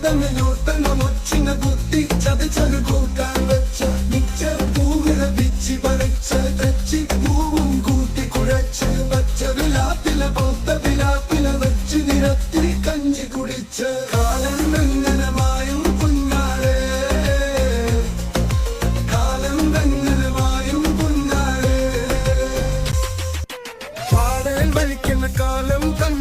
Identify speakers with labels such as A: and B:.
A: തമ്മിലൂട്ടമൊച്ചിന കുത്തി ചതച്ചൊരു കൂട്ടാൻ വെച്ച മിച്ചർ പൂവിള പിച്ചി പറിച്ച് തെച്ചി പൂവും കൂട്ടി കുഴച്ച് പച്ചൊരു ലാപ്പില പൊത്ത പിലാപ്പില വെച്ച് നിരത്തി കഞ്ചി കുടിച്ച് കാലം വെങ്ങനമായും കുഞ്ഞാളെ കാലം വെങ്ങനമായും കുഞ്ഞാളെ പാടൽ വലിക്കുന്ന കാലം കണ്ടു